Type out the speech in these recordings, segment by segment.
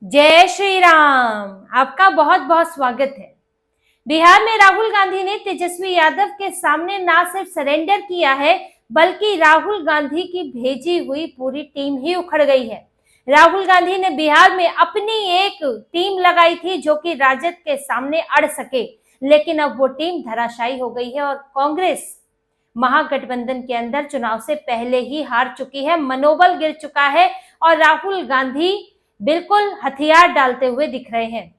जय श्री राम। आपका बहुत बहुत स्वागत है। बिहार में राहुल गांधी ने तेजस्वी यादव के सामने ना सिर्फ सरेंडर किया है, बल्कि राहुल गांधी की भेजी हुई पूरी टीम ही उखड़ गई है। राहुल गांधी ने बिहार में अपनी एक टीम लगाई थी जो कि राजद के सामने अड़ सके, लेकिन अब वो टीम धराशायी हो गई है और कांग्रेस महागठबंधन के अंदर चुनाव से पहले ही हार चुकी है, मनोबल गिर चुका है और राहुल गांधी बिल्कुल हथियार डालते हुए दिख रहे हैं।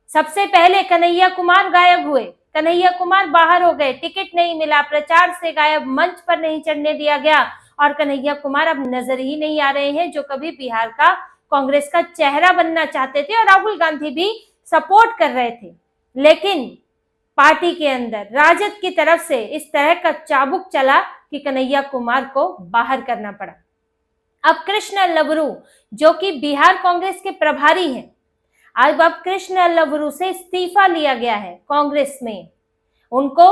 सबसे पहले कन्हैया कुमार गायब हुए, कन्हैया कुमार बाहर हो गए, टिकट नहीं मिला, प्रचार से गायब, मंच पर नहीं चढ़ने दिया गया और कन्हैया कुमार अब नजर ही नहीं आ रहे हैं, जो कभी बिहार का कांग्रेस का चेहरा बनना चाहते थे और राहुल गांधी भी सपोर्ट कर रहे थे। लेकिन पार्टी के अंदर राजद की तरफ से इस तरह का चाबुक चला कि कन्हैया कुमार को बाहर करना पड़ा। अब कृष्ण लवरू जो कि बिहार कांग्रेस के प्रभारी हैं, अब कृष्ण लवरू से इस्तीफा लिया गया है कांग्रेस में। उनको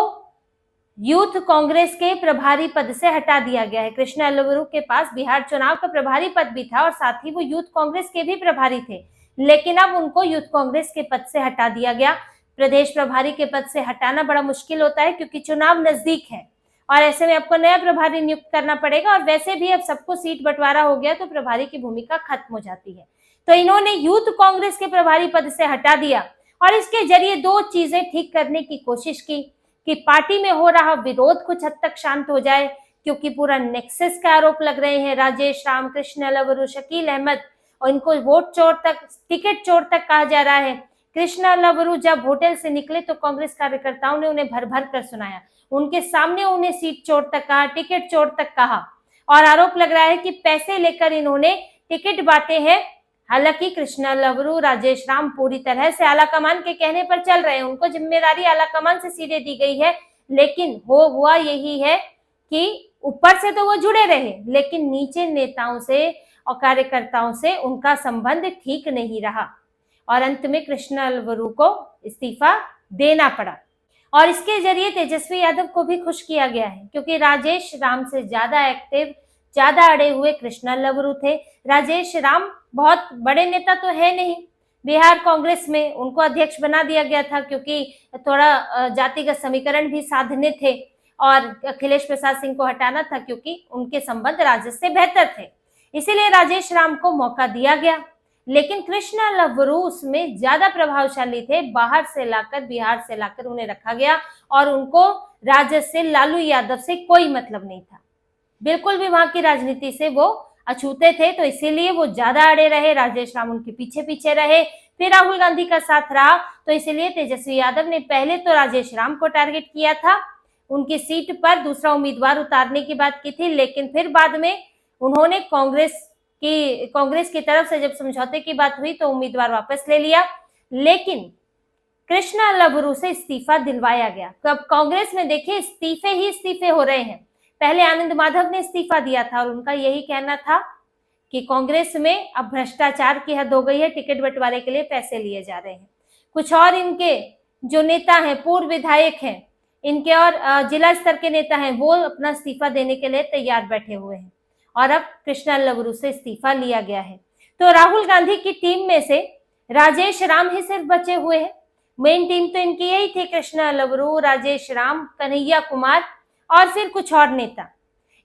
यूथ कांग्रेस के प्रभारी पद से हटा दिया गया है। कृष्ण लवरू के पास बिहार चुनाव का प्रभारी पद भी था और साथ ही वो यूथ कांग्रेस के भी प्रभारी थे, लेकिन अब उनको यूथ कांग्रेस के पद से हटा दिया गया। प्रदेश प्रभारी के पद से हटाना बड़ा मुश्किल होता है क्योंकि चुनाव नजदीक है और ऐसे में आपको नया प्रभारी नियुक्त करना पड़ेगा और वैसे भी अब सबको सीट बंटवारा हो गया तो प्रभारी की भूमिका खत्म हो जाती है। तो इन्होंने यूथ कांग्रेस के प्रभारी पद से हटा दिया और इसके जरिए दो चीजें ठीक करने की कोशिश की कि पार्टी में हो रहा विरोध कुछ हद तक शांत हो जाए, क्योंकि पूरा नेक्सस का आरोप लग रहे हैं राजेश राम, कृष्ण लवरू, शकील अहमद और इनको वोट चोर तक, टिकट चोर तक कहा जा रहा है। कृष्ण लवरू जब होटल से निकले तो कांग्रेस कार्यकर्ताओं ने उन्हें भर भर कर सुनाया, उनके सामने उन्हें सीट चोर तक कहा, टिकट चोर तक कहा और आरोप लग रहा है कि पैसे लेकर इन्होंने टिकट बांटे हैं। हालांकि कृष्णा लवरू, राजेश राम पूरी तरह से आलाकमान के कहने पर चल रहे हैं, उनको जिम्मेदारी आलाकमान से सीधे दी गई है, लेकिन हुआ यही है कि ऊपर से तो वो जुड़े रहे लेकिन नीचे नेताओं से और कार्यकर्ताओं से उनका संबंध ठीक नहीं रहा और अंत में कृष्णा लवरू को इस्तीफा देना पड़ा। और इसके जरिए तेजस्वी यादव को भी खुश किया गया है क्योंकि राजेश राम से ज्यादा एक्टिव, ज्यादा अड़े हुए कृष्णा लवरू थे। राजेश राम बहुत बड़े नेता तो है नहीं बिहार कांग्रेस में, उनको अध्यक्ष बना दिया गया था क्योंकि थोड़ा जातिगत समीकरण भी साधने थे और अखिलेश प्रसाद सिंह को हटाना था क्योंकि उनके संबंध राजद से बेहतर थे, इसीलिए राजेश राम को मौका दिया गया। लेकिन कृष्णा लवरू उसमें ज्यादा प्रभावशाली थे, बाहर से लाकर, बिहार से लाकर उन्हें रखा गया और उनको राजद से, लालू यादव से कोई मतलब नहीं था, बिल्कुल भी वहां की राजनीति से वो अछूते थे, तो इसीलिए वो ज्यादा अड़े रहे, राजेश राम उनके पीछे पीछे रहे। फिर राहुल गांधी का साथ रहा तो इसीलिए तेजस्वी यादव ने पहले तो राजेश राम को टारगेट किया था, उनकी सीट पर दूसरा उम्मीदवार उतारने की बात की थी, लेकिन फिर बाद में उन्होंने कांग्रेस की तरफ से जब समझौते की बात हुई तो उम्मीदवार वापस ले लिया, लेकिन कृष्णा लवरू से इस्तीफा दिलवाया गया। तो अब कांग्रेस में देखिए इस्तीफे ही इस्तीफे हो रहे हैं। पहले आनंद माधव ने इस्तीफा दिया था और उनका यही कहना था कि कांग्रेस में अब भ्रष्टाचार की हद हो गई है, टिकट बंटवारे के लिए पैसे लिए जा रहे हैं। कुछ और इनके जो नेता हैं, पूर्व विधायक हैं, इनके और जिला स्तर के नेता हैं, वो अपना इस्तीफा देने के लिए तैयार बैठे हुए हैं और अब कृष्णा लवरू से इस्तीफा लिया गया है। तो राहुल गांधी की टीम में से राजेश राम ही सिर्फ बचे हुए हैं। मेन टीम तो इनकी यही थी, कृष्णा लवरू, राजेश राम, कन्हैया कुमार और फिर कुछ और नेता।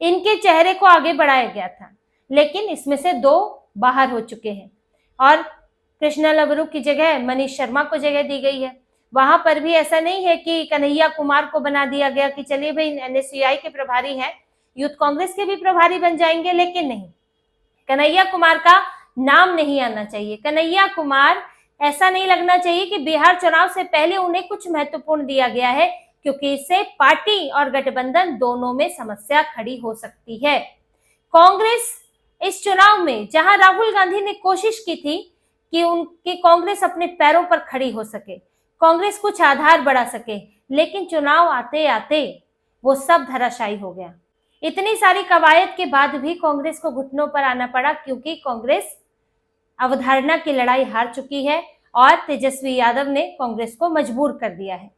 इनके चेहरे को आगे बढ़ाया गया था, लेकिन इसमें से दो बाहर हो चुके हैं और कृष्णा लवरू की जगह मनीष शर्मा को जगह दी गई है। वहां पर भी ऐसा नहीं है कि कन्हैया कुमार को बना दिया गया कि चलिए भाई एनएसयूआई के प्रभारी हैं, यूथ कांग्रेस के भी प्रभारी बन जाएंगे, लेकिन नहीं, कन्हैया कुमार का नाम नहीं आना चाहिए। कन्हैया कुमार ऐसा नहीं लगना चाहिए कि बिहार चुनाव से पहले उन्हें कुछ महत्वपूर्ण दिया गया है, क्योंकि इससे पार्टी और गठबंधन दोनों में समस्या खड़ी हो सकती है। कांग्रेस इस चुनाव में, जहां राहुल गांधी ने कोशिश की थी कि उनकी कांग्रेस अपने पैरों पर खड़ी हो सके, कांग्रेस कुछ आधार बढ़ा सके, लेकिन चुनाव आते आते वो सब धराशायी हो गया। इतनी सारी कवायद के बाद भी कांग्रेस को घुटनों पर आना पड़ा क्योंकि कांग्रेस अवधारणा की लड़ाई हार चुकी है और तेजस्वी यादव ने कांग्रेस को मजबूर कर दिया है।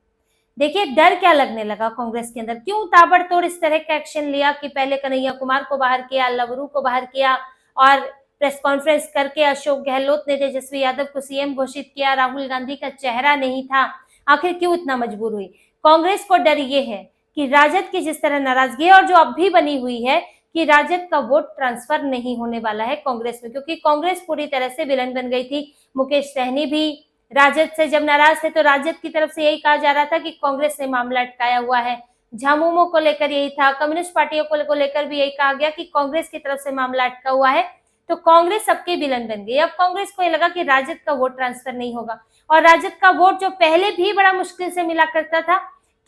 देखिए डर क्या लगने लगा कांग्रेस के अंदर, क्यों ताबड़तोड़ इस तरह का एक्शन लिया कि पहले कन्हैया कुमार को बाहर किया, लवरू को बाहर किया और प्रेस कॉन्फ्रेंस करके अशोक गहलोत ने तेजस्वी यादव को सीएम घोषित किया, राहुल गांधी का चेहरा नहीं था। आखिर क्यों इतना मजबूर हुई? कांग्रेस को डर ये है कि राजद की जिस तरह नाराजगी है और जो अब भी बनी हुई है कि राजद का वोट ट्रांसफर नहीं होने वाला है कांग्रेस में, क्योंकि कांग्रेस पूरी तरह से विलन बन गई थी। मुकेश सहनी भी राजद से जब नाराज थे तो राजद की तरफ से यही कहा जा रहा था कि कांग्रेस ने मामला अटकाया हुआ है। झामुमो को लेकर यही था, कम्युनिस्ट पार्टियों को लेकर भी यही कहा गया कि कांग्रेस की तरफ से मामला अटका हुआ है। तो कांग्रेस सबके विलन बन गई। अब कांग्रेस को ये लगा कि राजद का वोट ट्रांसफर नहीं होगा, और राजद का वोट जो पहले भी बड़ा मुश्किल से मिला करता था,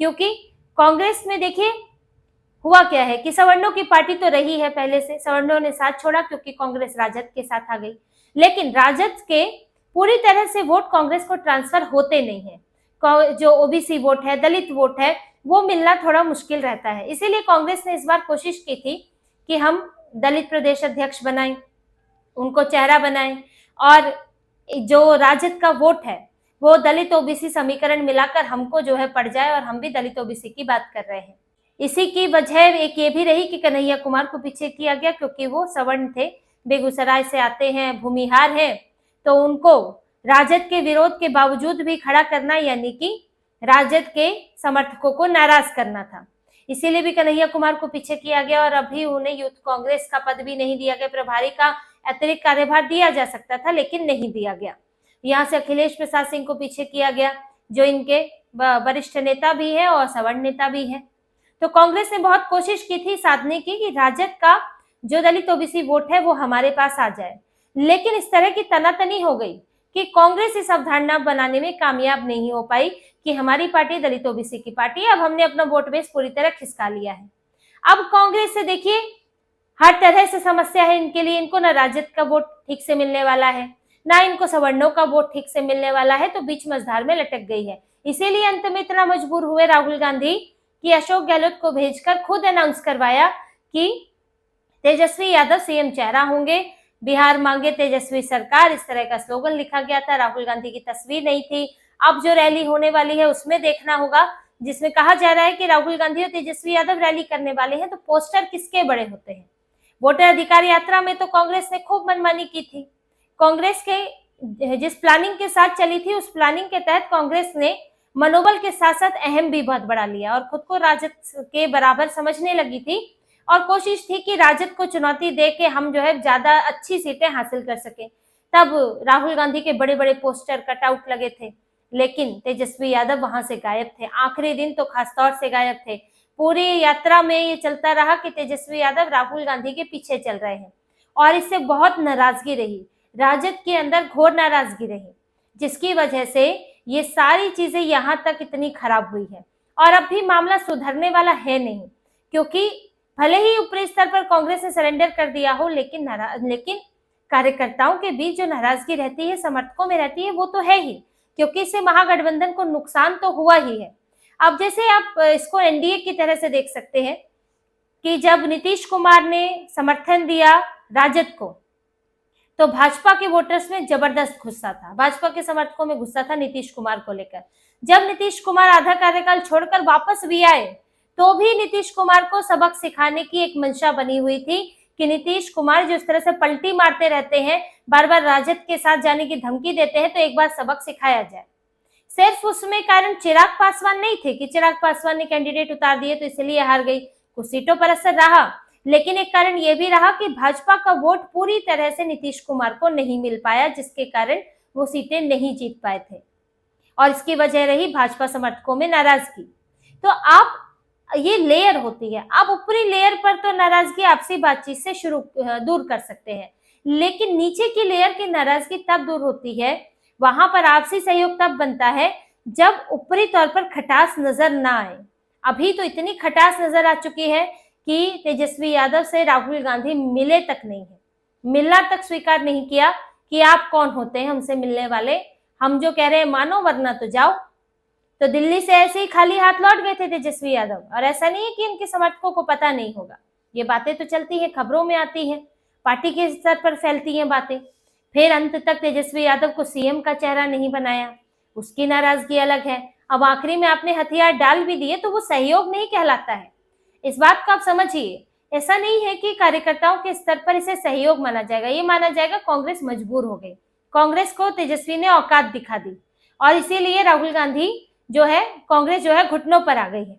क्योंकि कांग्रेस में देखिए हुआ क्या है कि सवर्णों की पार्टी तो रही है पहले से, सवर्णों ने साथ छोड़ा क्योंकि कांग्रेस राजद के साथ आ गई, लेकिन राजद के पूरी तरह से वोट कांग्रेस को ट्रांसफर होते नहीं है। जो ओबीसी वोट है, दलित वोट है, वो मिलना थोड़ा मुश्किल रहता है। इसीलिए कांग्रेस ने इस बार कोशिश की थी कि हम दलित प्रदेश अध्यक्ष बनाएं, उनको चेहरा बनाएं, और जो राजद का वोट है वो दलित ओबीसी समीकरण मिलाकर हमको जो है पड़ जाए, और हम भी दलित ओबीसी की बात कर रहे हैं। इसी की वजह एक ये भी रही कि कन्हैया कुमार को पीछे किया गया, क्योंकि वो सवर्ण थे, बेगूसराय से आते हैं, भूमिहार हैं, तो उनको राजद के विरोध के बावजूद भी खड़ा करना, यानी कि राजद के समर्थकों को नाराज करना था। इसीलिए भी कन्हैया कुमार को पीछे किया गया, और अभी उन्हें यूथ कांग्रेस का पद भी नहीं दिया गया। प्रभारी का अतिरिक्त कार्यभार दिया जा सकता था, लेकिन नहीं दिया गया। यहाँ से अखिलेश प्रसाद सिंह को पीछे किया गया, जो इनके वरिष्ठ नेता भी है और सवर्ण नेता भी है। तो कांग्रेस ने बहुत कोशिश की थी साधने की कि राजद का जो दलित ओबीसी वोट है वो हमारे पास आ जाए, लेकिन इस तरह की तनातनी हो गई कि कांग्रेस इस अवधारणा बनाने में कामयाब नहीं हो पाई कि हमारी पार्टी दलित ओबीसी की पार्टी है, अब हमने अपना वोट बेस पूरी तरह खिसका लिया है। अब कांग्रेस से देखिए हर तरह से समस्या है इनके लिए, इनको ना राजद का वोट ठीक से मिलने वाला है, ना इनको सवर्णों का वोट ठीक से मिलने वाला है, तो बीच मझधार में लटक गई है। इसीलिए अंत में इतना मजबूर हुए राहुल गांधी कि अशोक गहलोत को भेजकर खुद अनाउंस करवाया कि तेजस्वी यादव सीएम चेहरा होंगे, बिहार मांगे तेजस्वी सरकार, इस तरह का स्लोगन लिखा गया था। राहुल गांधी की तस्वीर नहीं थी। अब जो रैली होने वाली है उसमें देखना होगा, जिसमें कहा जा रहा है कि राहुल गांधी और तेजस्वी यादव रैली करने वाले हैं, तो पोस्टर किसके बड़े होते हैं। वोटर अधिकार यात्रा में तो कांग्रेस ने खूब मनमानी की थी। कांग्रेस के जिस प्लानिंग के साथ चली थी, उस प्लानिंग के तहत कांग्रेस ने मनोबल के साथ साथ अहम भी बहुत बढ़ा लिया और खुद को राजद के बराबर समझने लगी थी, और कोशिश थी कि राजद को चुनौती दे के हम जो है ज्यादा अच्छी सीटें हासिल कर सके। तब राहुल गांधी के बड़े बड़े पोस्टर कटआउट लगे थे, लेकिन तेजस्वी यादव वहां से गायब थे। आखिरी दिन तो खासतौर से गायब थे। पूरी यात्रा में ये चलता रहा कि तेजस्वी यादव राहुल गांधी के पीछे चल रहे हैं, और इससे बहुत नाराजगी रही, राजद के अंदर घोर नाराजगी रही, जिसकी वजह से ये सारी चीजें यहाँ तक इतनी खराब हुई है। और अब भी मामला सुधरने वाला है नहीं, क्योंकि भले ही ऊपरी स्तर पर कांग्रेस ने सरेंडर कर दिया हो, लेकिन कार्यकर्ताओं के बीच जो नाराजगी रहती है, समर्थकों में रहती है, वो तो है ही, क्योंकि इससे महागठबंधन को नुकसान तो हुआ ही है। अब जैसे आप इसको एनडीए की तरह से देख सकते हैं कि जब नीतीश कुमार ने समर्थन दिया राजद को, तो भाजपा के वोटर्स में जबरदस्त गुस्सा था, भाजपा के समर्थकों में गुस्सा था नीतीश कुमार को लेकर। जब नीतीश कुमार आधा कार्यकाल छोड़कर वापस भी आए, तो भी नीतीश कुमार को सबक सिखाने की एक मंशा बनी हुई थी कि नीतीश कुमार जो इस तरह से पलटी मारते रहते हैं, बार बार राजद के साथ जाने की धमकी देते हैं, तो एक बार सबक सिखाया जाए। सिर्फ उसमें कारण चिराग पासवान नहीं थे कि चिराग पासवान ने कैंडिडेट उतार दिए तो इसलिए हार गई, कुछ सीटों पर असर रहा, लेकिन एक कारण यह भी रहा कि भाजपा का वोट पूरी तरह से नीतीश कुमार को नहीं मिल पाया, जिसके कारण वो सीटें नहीं जीत पाए थे, और इसकी वजह रही भाजपा समर्थकों में नाराजगी। तो आप ये लेयर होती है, आप ऊपरी लेयर पर तो नाराजगी आपसी बातचीत से दूर कर सकते हैं, लेकिन नीचे की लेयर की नाराजगी तब दूर होती है, वहां पर आपसी सहयोग तब बनता है जब ऊपरी तौर पर खटास नजर ना आए। अभी तो इतनी खटास नजर आ चुकी है कि तेजस्वी यादव से राहुल गांधी मिले तक नहीं है, मिलना तक स्वीकार नहीं किया कि आप कौन होते हैं हमसे मिलने वाले, हम जो कह रहे हैं मानो वरना तो जाओ। तो दिल्ली से ऐसे ही खाली हाथ लौट गए थे तेजस्वी यादव, और ऐसा नहीं है कि उनके समर्थकों को पता नहीं होगा, ये बातें तो चलती है, खबरों में आती है, पार्टी के स्तर पर फैलती हैं बातें। फिर अंत तक तेजस्वी यादव को सीएम का चेहरा नहीं बनाया, उसकी नाराजगी अलग है। अब आखिरी में आपने हथियार डाल भी दिए तो वो सहयोग नहीं कहलाता है। इस बात को आप समझिए ऐसा नहीं है कि कार्यकर्ताओं के स्तर पर इसे सहयोग माना जाएगा, ये माना जाएगा कांग्रेस मजबूर हो गई, कांग्रेस को तेजस्वी ने औकात दिखा दी और इसीलिए राहुल गांधी जो है, कांग्रेस जो है घुटनों पर आ गई है,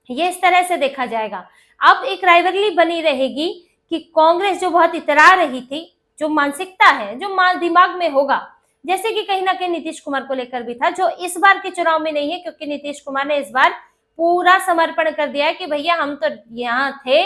ये इस तरह से देखा जाएगा। अब एक राइवलरी बनी रहेगी कि कांग्रेस जो बहुत इतरा रही थी, जो मानसिकता है, जो दिमाग में होगा, जैसे कि कहीं ना कहीं नीतीश कुमार को लेकर भी था, जो इस बार के चुनाव में नहीं है, क्योंकि नीतीश कुमार ने इस बार पूरा समर्पण कर दिया है कि भैया हम तो यहाँ थे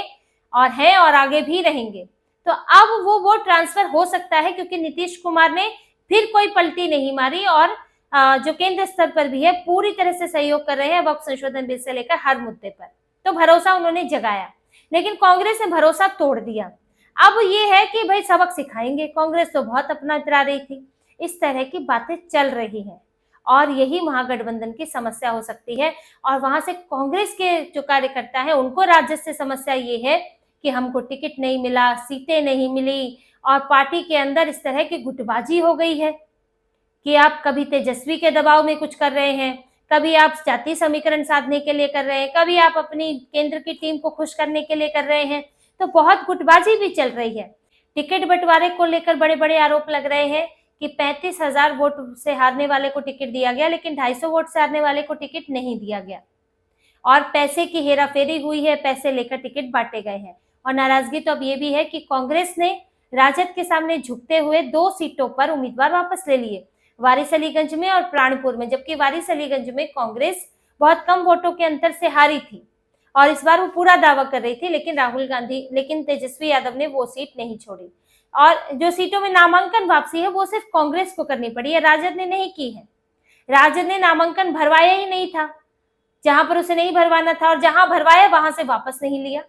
और हैं और आगे भी रहेंगे। तो अब वो वोट ट्रांसफर हो सकता है, क्योंकि नीतीश कुमार ने फिर कोई पलटी नहीं मारी और जो केंद्र स्तर पर भी है पूरी तरह से सहयोग कर रहे हैं वक्फ संशोधन बिल से लेकर हर मुद्दे पर, तो भरोसा उन्होंने जगाया। लेकिन कांग्रेस ने भरोसा तोड़ दिया। अब ये है कि भाई सबक सिखाएंगे, कांग्रेस तो बहुत अपना इतरा रही थी, इस तरह की बातें चल रही हैं और यही महागठबंधन की समस्या हो सकती है। और वहां से कांग्रेस के जो कार्यकर्ता हैं उनको राज्य से समस्या ये है कि हमको टिकट नहीं मिला, सीटें नहीं मिली और पार्टी के अंदर इस तरह की गुटबाजी हो गई है कि आप कभी तेजस्वी के दबाव में कुछ कर रहे हैं, कभी आप जाति समीकरण साधने के लिए कर रहे हैं, कभी आप अपनी केंद्र की टीम को खुश करने के लिए कर रहे हैं, तो बहुत गुटबाजी भी चल रही है। टिकट बंटवारे को लेकर बड़े बड़े आरोप लग रहे हैं कि 35,000 वोट से हारने वाले को टिकट दिया गया, लेकिन 250 वोट से हारने वाले को टिकट नहीं दिया गया और पैसे की हेराफेरी हुई है, पैसे लेकर टिकट बांटे गए हैं। और नाराजगी तो अब ये भी है कि कांग्रेस ने राजद के सामने झुकते हुए 2 सीटों पर उम्मीदवार वापस ले लिए, वारिसलीगंज में और प्राणपुर में, जबकि वारिसलीगंज में कांग्रेस बहुत कम वोटों के अंतर से हारी थी और इस बार वो पूरा दावा कर रही थी, लेकिन तेजस्वी यादव ने वो सीट नहीं छोड़ी। और जो सीटों में नामांकन वापसी है वो सिर्फ कांग्रेस को करनी पड़ी है, राजद ने नहीं की है। राजद ने नामांकन भरवाया ही नहीं था जहां पर उसे नहीं भरवाना था, और जहां भरवाया वहां से वापस नहीं लिया।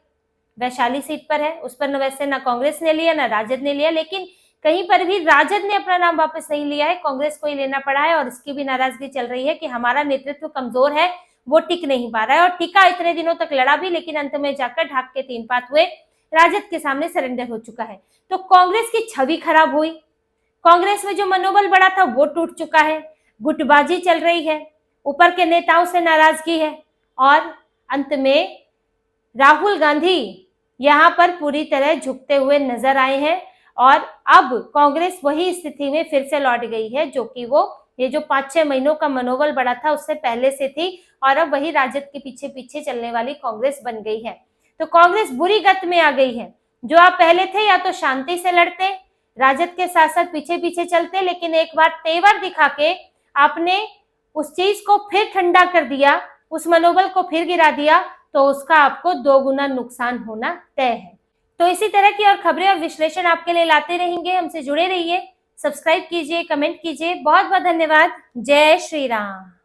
वैशाली सीट पर है, उस पर वैसे ना कांग्रेस ने लिया ना राजद ने लिया, लेकिन कहीं पर भी राजद ने अपना नाम वापस नहीं लिया है, कांग्रेस को ही लेना पड़ा है और इसकी भी नाराजगी चल रही है कि हमारा नेतृत्व कमजोर है, वो टिक नहीं पा रहा है। और टिका, इतने दिनों तक लड़ा भी, लेकिन अंत में जाकर ढाक के 3 पात हुए, राजद के सामने सरेंडर हो चुका है। तो कांग्रेस की छवि खराब हुई, कांग्रेस में जो मनोबल बढ़ा था वो टूट चुका है, गुटबाजी चल रही है, ऊपर के नेताओं से नाराजगी है और अंत में राहुल गांधी यहाँ पर पूरी तरह झुकते हुए नजर आए हैं। और अब कांग्रेस वही स्थिति में फिर से लौट गई है जो कि वो ये जो 5-6 महीनों का मनोबल बढ़ा था उससे पहले से थी, और अब वही राजद के पीछे पीछे चलने वाली कांग्रेस बन गई है। तो कांग्रेस बुरी गत में आ गई है। जो आप पहले थे या तो शांति से लड़ते, राजद के साथ साथ पीछे पीछे चलते, लेकिन एक बार तेवर दिखा के आपने उस चीज को फिर ठंडा कर दिया, उस मनोबल को फिर गिरा दिया, तो उसका आपको 2 गुना नुकसान होना तय है। तो इसी तरह की और खबरें और विश्लेषण आपके लिए लाते रहेंगे, हमसे जुड़े रहिए, सब्सक्राइब कीजिए, कमेंट कीजिए। बहुत बहुत धन्यवाद। जय श्री राम।